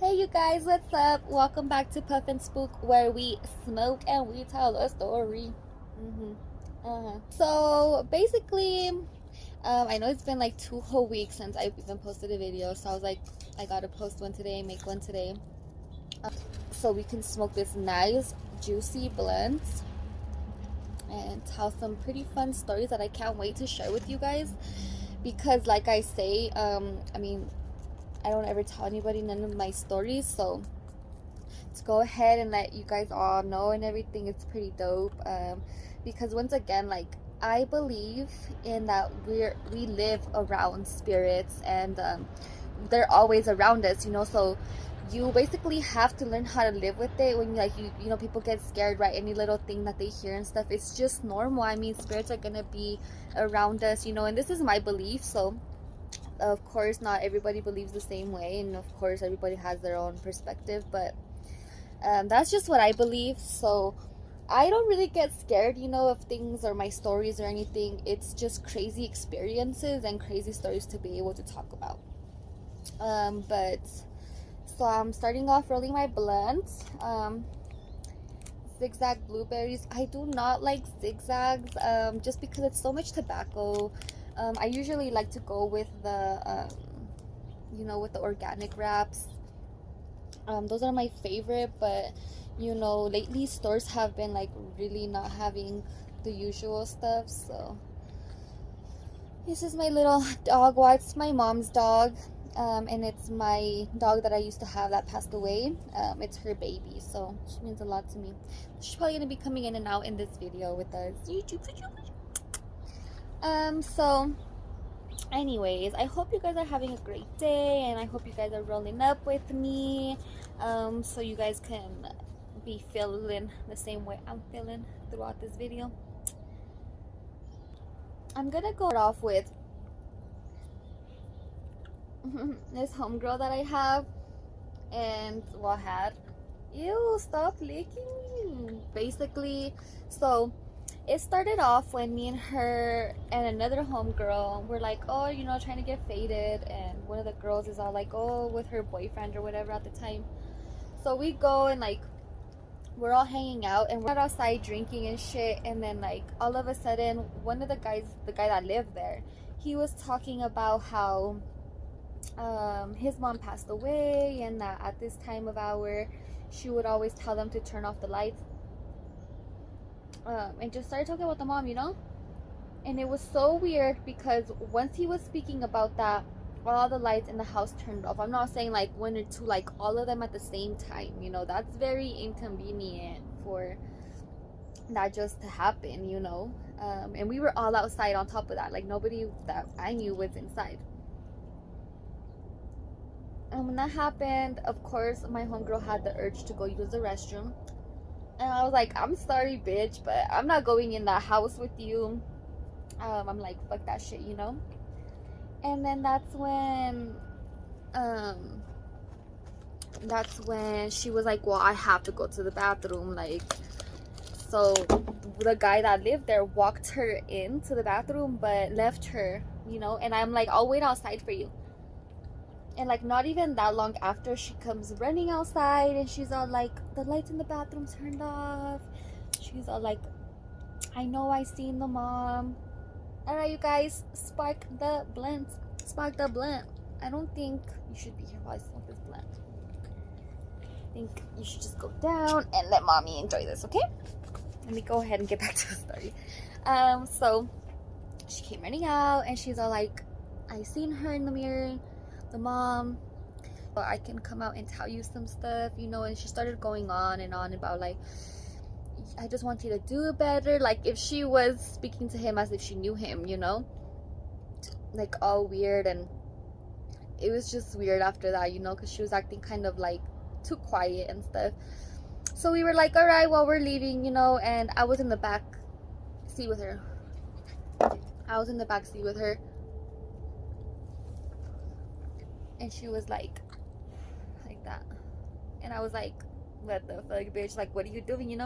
Hey you guys, what's up? Welcome back to Puff and Spook, where we smoke and we tell a story. So basically, I know it's been like 2 whole weeks since I've even posted a video, so I was like, I gotta post one today, make one today, so we can smoke this nice, juicy blend and tell some pretty fun stories that I can't wait to share with you guys. Because, like I say, I don't ever tell anybody none of my stories, so to go ahead and let you guys all know and everything, it's pretty dope. Because once again, like, I believe in that we live around spirits, and they're always around us, so you basically have to learn how to live with it. When you know, people get scared, right? Any little thing that they hear and stuff, it's just normal. I mean, spirits are gonna be around us, and this is my belief. So of course not everybody believes the same way, and of course everybody has their own perspective, but that's just what I believe. So I don't really get scared, of things or my stories or anything. It's just crazy experiences and crazy stories to be able to talk about. But so I'm starting off rolling my blunt. Zigzag blueberries. I do not like zigzags, just because it's so much tobacco. I usually like to go with the with the organic wraps. Those are my favorite, but lately stores have been like really not having the usual stuff. So this is my little dog. Well, it's my mom's dog, and it's my dog that I used to have that passed away. It's her baby, so she means a lot to me. She's probably gonna be coming in and out in this video with us. So anyways, I hope you guys are having a great day, and I hope you guys are rolling up with me, so you guys can be feeling the same way I'm feeling throughout this video. I'm gonna go off with this homegirl that I have, and had. Ew, stop licking me. Basically, so it started off when me and her and another homegirl were like, oh, trying to get faded, and one of the girls is all like, oh, with her boyfriend or whatever at the time. So we go and like we're all hanging out and we're outside drinking and shit, and then like all of a sudden one of the guy that lived there, he was talking about how his mom passed away, and that at this time of hour she would always tell them to turn off the lights, and just started talking about the mom, and it was so weird because once he was speaking about that, all the lights in the house turned off. I'm not saying like one or two, like all of them at the same time. That's very inconvenient for that just to happen, and we were all outside on top of that. Like nobody that I knew was inside. And when that happened, of course my homegirl had the urge to go use the restroom, and I was like, I'm sorry bitch, but I'm not going in that house with you. I'm like, fuck that shit, And then that's when she was like, well, I have to go to the bathroom. Like, so the guy that lived there walked her into the bathroom but left her, and I'm like, I'll wait outside for you. And like not even that long after, she comes running outside and she's all like, the lights in the bathroom turned off. She's all like, I know I seen the mom. Alright, you guys, spark the blunt. I don't think you should be here while I smoke this blunt. I think you should just go down and let mommy enjoy this, okay? Let me go ahead and get back to the story. So she came running out and she's all like, I seen her in the mirror, the mom, but I can come out and tell you some stuff, and she started going on and on about like, I just want you to do better, like if she was speaking to him as if she knew him, like all weird. And it was just weird after that, because she was acting kind of like too quiet and stuff. So we were like, all right, well, we're leaving, and I was in the back seat with her. And she was like that, and I was like, what the fuck, bitch, like what are you doing,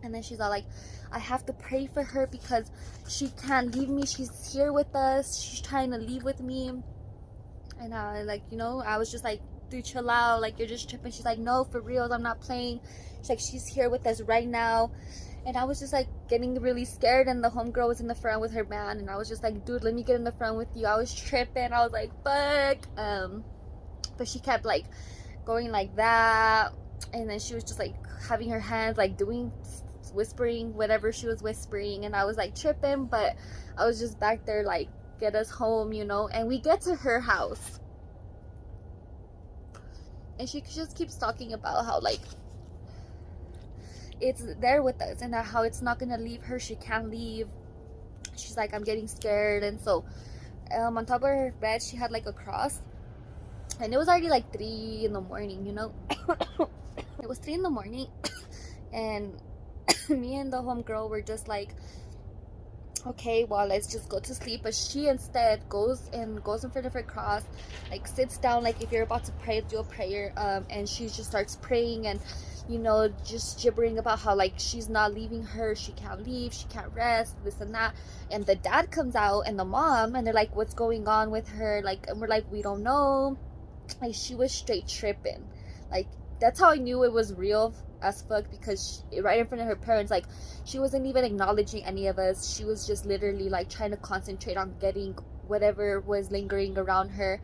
And then she's all like, I have to pray for her because she can't leave me. She's here with us. She's trying to leave with me. And I like, I was just like, dude, chill out, like, you're just tripping. She's like, no, for real, I'm not playing. She's like, she's here with us right now. And I was just like getting really scared, and the homegirl was in the front with her man, and I was just like, dude, let me get in the front with you. I was tripping. I was like, fuck. But she kept like going like that, and then she was just like having her hands like doing, whispering whatever she was whispering, and I was like tripping, but I was just back there like, get us home, you know. And we get to her house, and she just keeps talking about how like it's there with us, and how it's not gonna leave her. She can't leave. She's like, I'm getting scared. And so on top of her bed she had like a cross, and it was already like 3 in the morning, you know. It was 3 in the morning, and me and the homegirl were just like, okay, well, let's just go to sleep. But she instead goes in front of her cross, like sits down, like if you're about to pray, do a prayer, and she just starts praying, and you know, just gibbering about how like she's not leaving her, she can't leave, she can't rest, this and that. And the dad comes out and the mom, and they're like, what's going on with her? Like, and we're like, we don't know. Like, she was straight tripping. Like, that's how I knew it was real as fuck, because right in front of her parents, like, she wasn't even acknowledging any of us. She was just literally like trying to concentrate on getting whatever was lingering around her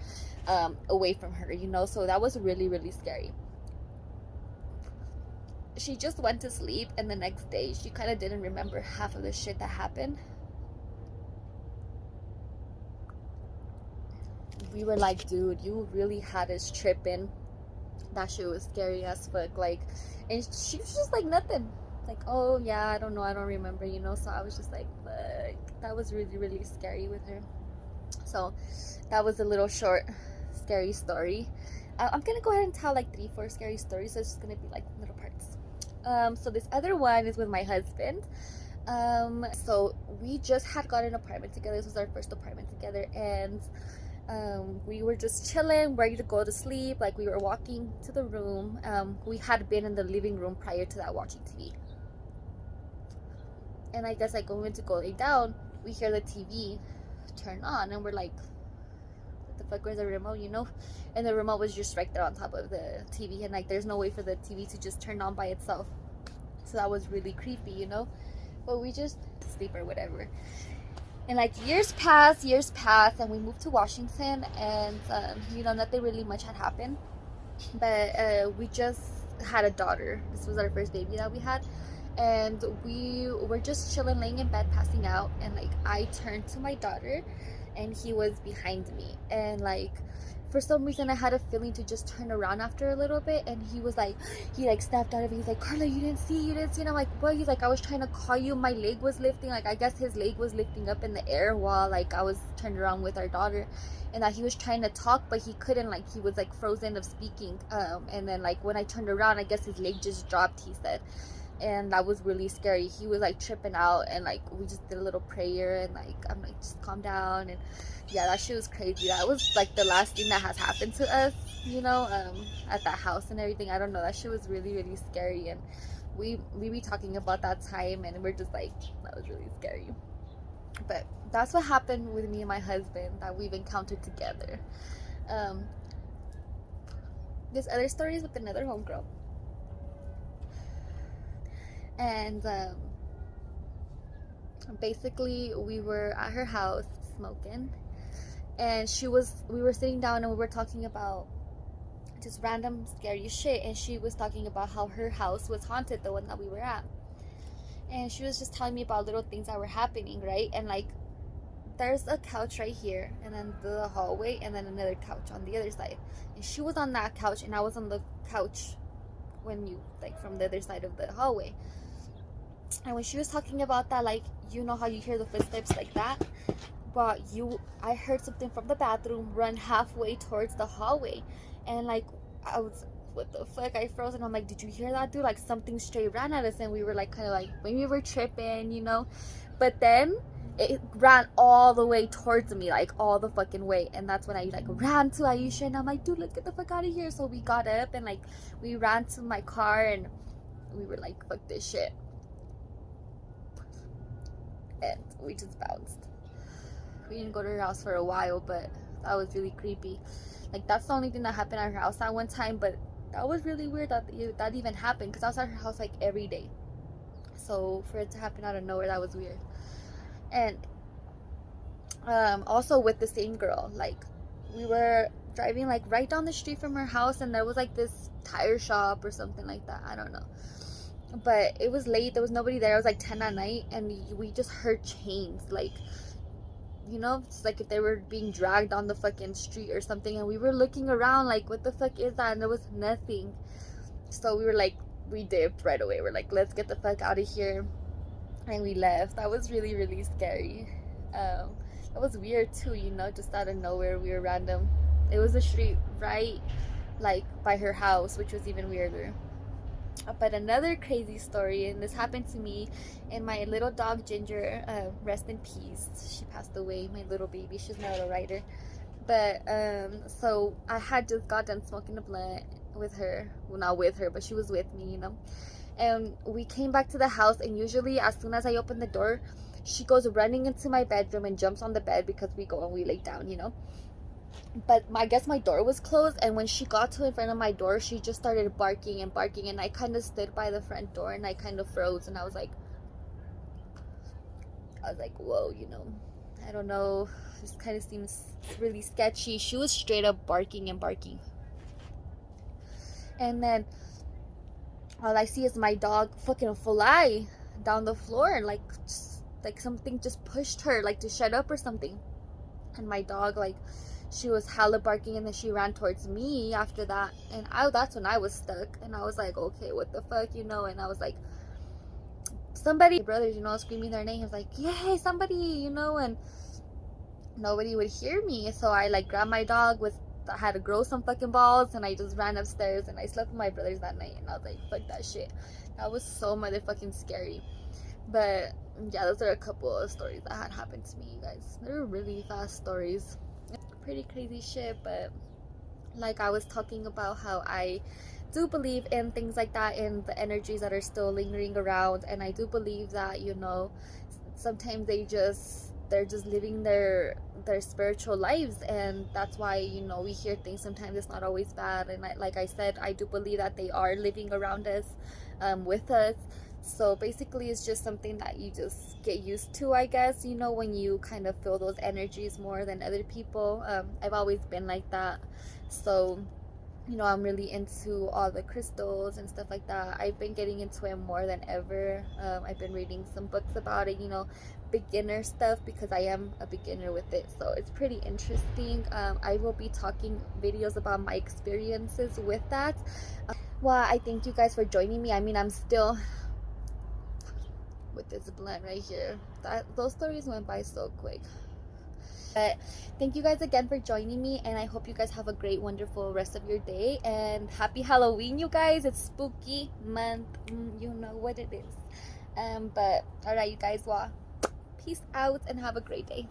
away from her, you know. So that was really, really scary. She just went to sleep, and the next day she kind of didn't remember half of the shit that happened. We were like, dude, you really had us tripping. That shit was scary as fuck. Like, and she was just like, nothing, like, oh yeah, I don't know, I don't remember, you know. So I was just like, fuck, that was really, really scary with her. So that was a little short scary story. I'm gonna go ahead and tell like 3-4 scary stories, so it's just gonna be like little parts. So this other one is with my husband. So we just had got an apartment together. This was our first apartment together, and we were just chilling, ready to go to sleep. Like, we were walking to the room. We had been in the living room prior to that watching TV, and I guess like when we went to go lay down, we hear the TV turn on, and we're like, what the fuck, where's the remote, you know? And the remote was just right there on top of the TV, and like there's no way for the TV to just turn on by itself. So that was really creepy, you know. But we just sleep or whatever. And like years passed, and we moved to Washington, and you know, nothing really much had happened. But we just had a daughter. This was our first baby that we had, and we were just chilling, laying in bed, passing out, and like I turned to my daughter, and he was behind me, and like for some reason I had a feeling to just turn around after a little bit, and he was like, he like snapped out of it. He's like, Carla, you didn't see, and I'm like, what? He's like, I was trying to call you, my leg was lifting. Like, I guess his leg was lifting up in the air while like I was turned around with our daughter, and that he was trying to talk, but he couldn't, like he was like frozen of speaking. And then like when I turned around, I guess his leg just dropped, he said. And that was really scary. He was like tripping out, and like we just did a little prayer, and like I'm like, just calm down. And yeah, that shit was crazy. That was like the last thing that has happened to us, you know, at that house and everything. I don't know, that shit was really, really scary. And we be talking about that time, and we're just like, that was really scary. But that's what happened with me and my husband that we've encountered together. This other story is with another homegirl. And basically we were at her house smoking, and we were sitting down, and we were talking about just random scary shit, and she was talking about how her house was haunted, the one that we were at. And she was just telling me about little things that were happening, right? And like, there's a couch right here, and then the hallway, and then another couch on the other side. And she was on that couch, and I was on the couch when you like from the other side of the hallway. And when she was talking about that, like, you know how you hear the footsteps like that, but I heard something from the bathroom run halfway towards the hallway, and like I was, what the fuck, I froze, and I'm like, did you hear that, dude? Like, something straight ran at us, and we were like, kind of like, maybe we were tripping, you know. But then it ran all the way towards me, like all the fucking way. And that's when I like ran to Aisha, and I'm like, dude, let's get the fuck out of here. So we got up, and like we ran to my car, and we were like, fuck this shit. And we just bounced. We didn't go to her house for a while, but That was really creepy. Like, that's the only thing that happened at her house that one time, but that was really weird that that even happened, because I was at her house like every day. So for it to happen out of nowhere, that was weird. And also with the same girl, like, we were driving like right down the street from her house, and there was like this tire shop or something like that, I don't know, but it was late, there was nobody there. It was like 10 at night, and we just heard chains, like, you know, it's like if they were being dragged on the fucking street or something. And we were looking around like, what the fuck is that? And there was nothing. So we were like, we dipped right away. We're like, let's get the fuck out of here. And we left. That was really, really scary. That was weird too, you know, just out of nowhere. We were random. It was a street right like by her house, which was even weirder. But another crazy story, and this happened to me and my little dog Ginger, rest in peace, she passed away, my little baby. She's not a writer. But so I had just got done smoking a blunt with her, well, not with her, but she was with me, you know. And we came back to the house, and usually as soon as I open the door, she goes running into my bedroom and jumps on the bed, because we go and we lay down, you know. But I guess my door was closed, and when she got to in front of my door, she just started barking and barking, and I kind of stood by the front door, and I kind of froze, and I was like, whoa, you know, I don't know, this kind of seems really sketchy. She was straight up barking and barking, and then all I see is my dog fucking fly down the floor, and like, just, like something just pushed her, like, to shut up or something. And my dog, like, she was hella barking, and then she ran towards me after that. And that's when I was stuck, and I was like, okay, what the fuck, you know. And I was like, somebody, brothers, you know, screaming their names, like, yay, somebody, you know. And nobody would hear me, so I like grabbed my dog I had to grow some fucking balls, and I just ran upstairs, and I slept with my brothers that night. And I was like, fuck that shit. That was so motherfucking scary. But yeah, those are a couple of stories that had happened to me, you guys. They were really fast stories, pretty crazy shit. But like I was talking about, how I do believe in things like that, in the energies that are still lingering around. And I do believe that, you know, sometimes they're just living their spiritual lives, and that's why, you know, we hear things sometimes. It's not always bad. And like I said, I do believe that they are living around us, with us. So basically, it's just something that you just get used to, I guess, you know, when you kind of feel those energies more than other people. I've always been like that. So, you know, I'm really into all the crystals and stuff like that. I've been getting into it more than ever. I've been reading some books about it, you know, beginner stuff, because I am a beginner with it. So it's pretty interesting. I will be talking videos about my experiences with that. Well, I thank you guys for joining me. I mean, I'm still with this blunt right here. Those stories went by so quick. But thank you guys again for joining me, and I hope you guys have a great, wonderful rest of your day. And happy Halloween, you guys. It's spooky month, you know what it is. But all right, you guys, well, peace out and have a great day.